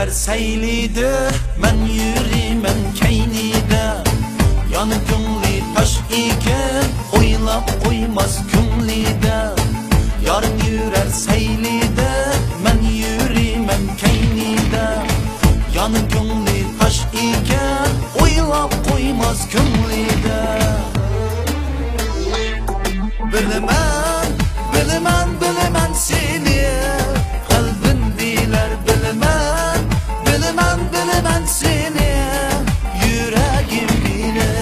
yürər səylidə, mən yürüməm keynidə. Yanı gönlü taş iken, oylap koymaz gönlüdə. Yarın yürər səylidə, mən yürüməm keynidə. Yanı gönlü taş iken, oylap koymaz gönlüdə. Bilemem, bilemem, bilemem seni, kalbin diler bilemem, bilemem, bilemem seni, yüreğim bilir.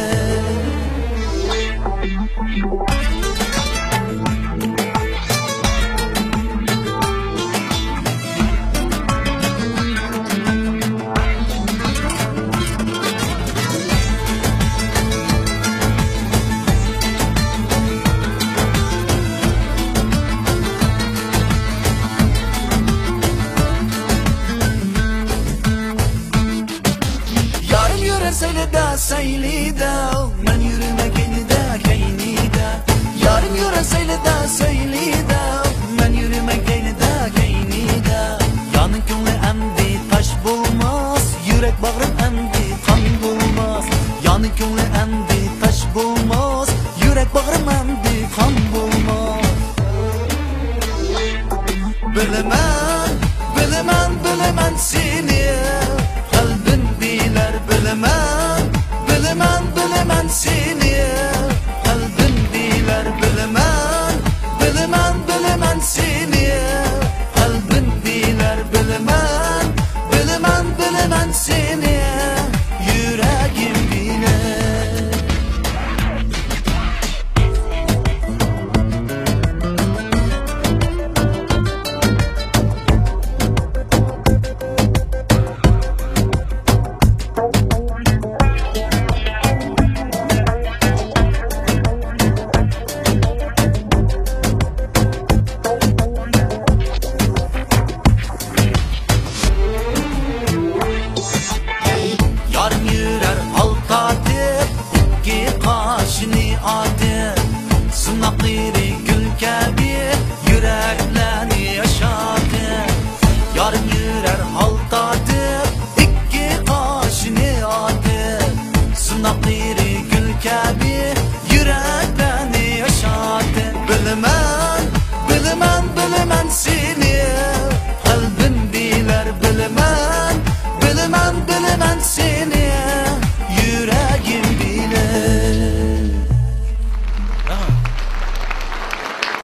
Seylida, seylida, men yürümek elide, keynide. Yarım yürü seylida, seylida, men yürümek elide, keynide. Yanı gönlü emdi taş bulmaz, yürek bağrım emdi kan bulmaz. Yanı gönlü emdi taş bulmaz, yürek bağrım emdi kan bulmaz. Bilemem, bilemem, bilemem seni, kalbin bilir bilemem, bilemem, bilemem seni, kalbin bilir bilemem, bilemem, bilemem seni, kalbin bilir bilemem, bilemem, bilemem seni, yüreğim bilir. Yarın yürər altadır, iki qaşını adır. Sınaqları gül gibi, yürekleri yaşadır. Yarın yürər altadır, iki qaşını adır. Sınaqları gül gibi,